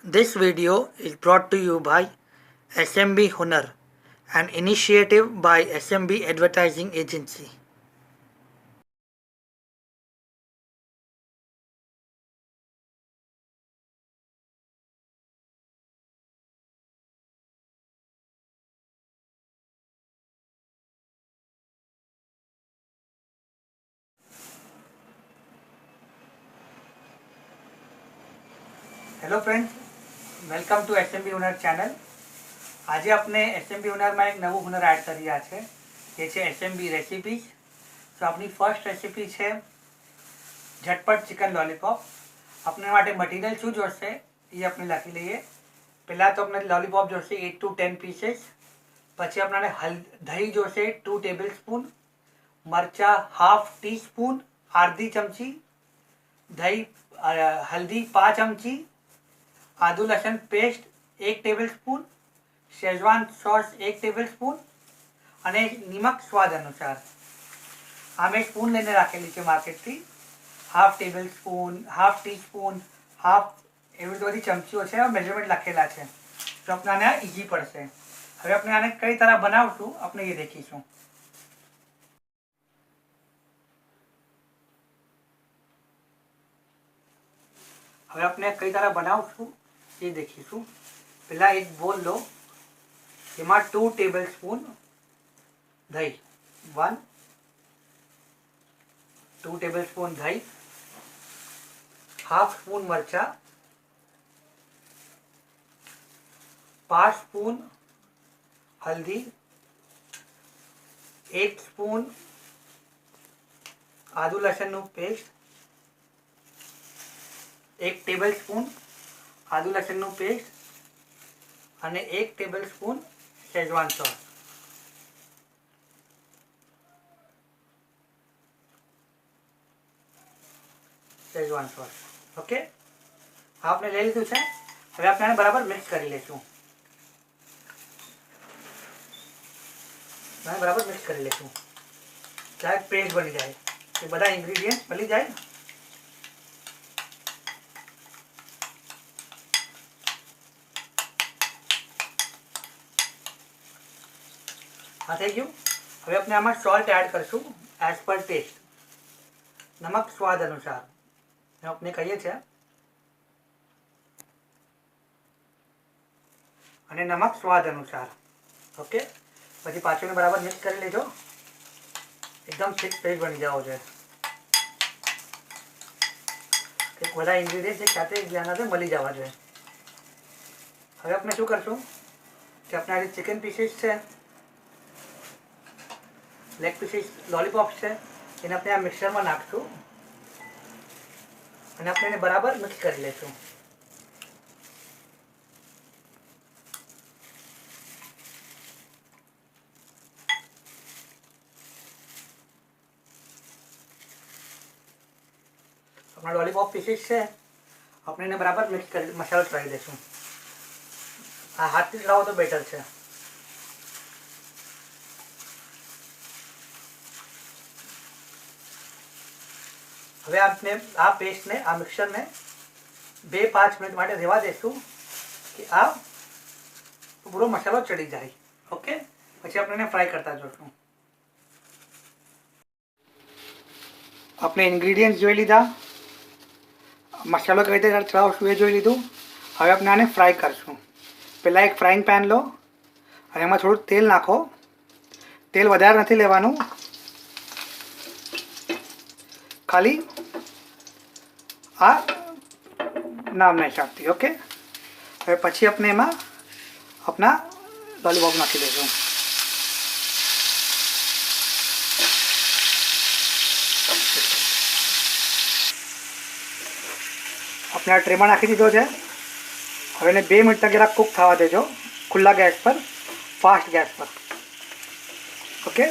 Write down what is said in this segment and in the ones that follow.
This video is brought to you by SMB Hunar, an initiative by SMB Advertising Agency. Hello friends, welcome to SMB Hunar channel. આજે આપણે એસએમબી હુનરમાં એક નવું હુનર add કરી રહ્યા છે, જે છે એસએમબી રેસિપીઝ. તો આપણી ફર્સ્ટ રેસિપી છે ઝટપટ ચિકન લોલીપોપ. આપણે માટે મટીરિયલ શું જોશે એ આપણે લખી લઈએ. પહેલાં તો આપણે લોલીપોપ જોશે 8 to 10 પીસીસ. પછી આપણને દહીં જોશે 2 ટેબલ સ્પૂન, મરચાં હાફ ટીસ્પૂન અડધી ચમચી, દહીં હલ્દી 5 ચમચી, आदू लहसुन paste 1 table spoon, Schezwan sauce 1 table spoon અને નિમક સ્વાદ અનુસાર. આ મેં સ્પૂન લઈને રાખેલી છે માર્કેટથી. Half table spoon, half teaspoon, half એવી બધી ચમચીઓ છે, મેઝરમેન્ટ લખેલા છે, તો આપણે આને ઇઝી પડશે. હવે આપણે આને કઈ तरह બનાવશું આપણે એ દેખીશું. હવે આપણે કઈ तरह બનાવશું ये देखीશું. पहला एक बोल लो, एમાં 2 टेबल स्पून दही, 2 टेबल स्पून दही, हाफ स्पून मरचा, 5 स्पून हल्दी, 1 स्पून आदू लहसुन पेस्ट, 1 टेबल स्पून आदू लहसुन पेस्ट અને 1 table spoon Schezwan sauce. Okay, આપણે લઈ લીધું છે. હવે આપણે આને બરાબર મિક્સ કરી લઈશું. બરાબર મિક્સ કરી લઈશું ત્યારે પેસ્ટ બની જાય, એ બધા ઇન્ગ્રેડિયન્ટ મળી જાય. આ થઈ ગયું. હવે આપણે આમાં સોલ્ટ એડ કરશું એઝ પર ટેસ્ટ. નમક સ્વાદ અનુસાર આપણે કહીએ છીએ, અને નમક સ્વાદ અનુસાર. ઓકે, પછી પાછું બરાબર મિક્સ કરી લેજો. એકદમ થીક પેસ્ટ બની જાવ છે. બધા ઇન્ગ્રેડિયન્ટ એક સાથે એકબીજાના મળી જવા જોઈએ. હવે આપણે શું કરશું કે આપણે આ જે ચિકન પીસીસ છે, લેગ પીસીસ લોલીપોપ છે, એને આપણે આ મિક્સરમાં નાખશું અને આપણે એને બરાબર મિક્સ કરી લઈશું. આપણા લોલીપોપ પીસીસ છે, આપણે એને બરાબર મિક્સ કરી મસાલો ચડાવી દઈશું. આ હાથથી ચડાવો તો બેટર છે. હવે આપણે આ પેસ્ટને, આ મિક્સરને 2-5 મિનિટ માટે રહેવા દઈશું કે આ પૂરો મસાલો ચડી જાય. ઓકે, પછી આપણે એને ફ્રાય કરતા જોઈશું. આપણે ઇન્ગ્રેડિયન્ટ જોઈ લીધા, મસાલો કઈ રીતે ચડાવશું એ જોઈ લીધું. હવે આપણે આને ફ્રાય કરશું. પહેલાં એક ફ્રાઈંગ પેન લો અને એમાં થોડું તેલ નાખો. તેલ વધારે નથી લેવાનું, ખાલી આ નામના હિસાબથી. ઓકે, હવે પછી આપણે એમાં આપણા લોલીપોપ નાખી દઈશું. આપણે આ ટ્રેમાં નાખી દીધો છે. હવે એને 2 મિનિટ તક જરાક કૂક થવા દેજો, ખુલ્લા ગેસ પર, ફાસ્ટ ગેસ પર. ઓકે,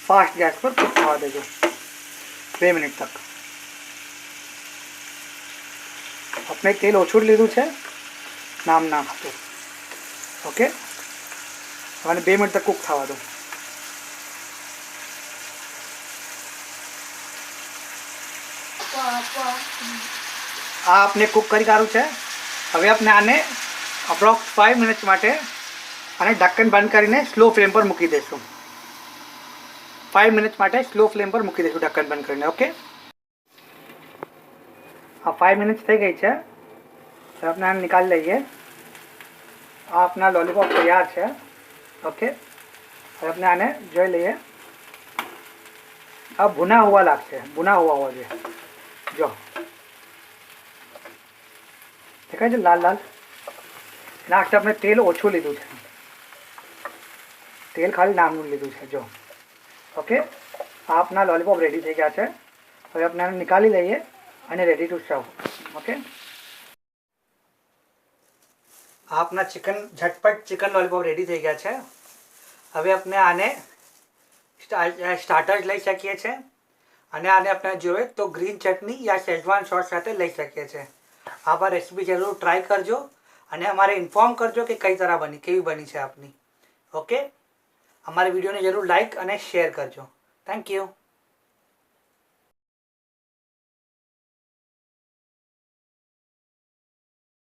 ફાસ્ટ ગેસ પર કૂક થવા દેજો 2 મિનિટ તક. આપણે તેલ ઓછું લીધું છે, નામ ના હતું. ઓકે, હવે 2 મિનિટ તક કૂક થવા દો. આ આપણે કૂક કરી કાઢું છે. હવે આપણે આને અપ્રોક્સ 5 મિનિટ માટે આને ઢક્કન બંધ કરીને સ્લો ફ્લેમ પર મૂકી દઈશું. 5 મિનિટ માટે સ્લો ફ્લેમ પર મૂકી દઈશું ઢક્કન બંધ કરીને. ઓકે, આ 5 મિનિટ થઈ ગઈ છે. હવે આપણે આને નિકાળી લઈએ. આ આપણા લોલીપોપ તૈયાર છે. ઓકે, હવે આપણે આને જોઈ લઈએ. આ ભૂના હોવા લાગશે, ભૂના હોવા જોઈએ. જો દેખાય છે લાલ લાલ. એના માટે આપણે તેલ ઓછું લીધું છે, તેલ ખાલી નામનું લીધું છે. જો ઓકે, આ આપણા લોલીપોપ રેડી થઈ ગયા છે. હવે આપણે આને નિકાળી લઈએ અને રેડી ટુ સર્વ. ઓકે, આ આપણા ઝટપટ ચિકન લોલીપોપ રેડી થઈ ગયા છે. હવે આપણે આને સ્ટાર્ટર્સ લઈ શકીએ છીએ અને આને આપણે જોઈએ તો ગ્રીન ચટણી યા શેઝવાન સોસ સાથે લઈ શકીએ છીએ. આપ આ રેસીપી જરૂર ટ્રાય કરજો અને અમારે ઇન્ફોર્મ કરજો કે કઈ તરહ બની, કેવી બની છે આપની. ઓકે, અમારી વિડીયોને જરૂર લાઈક અને શેર કરજો. Thank you.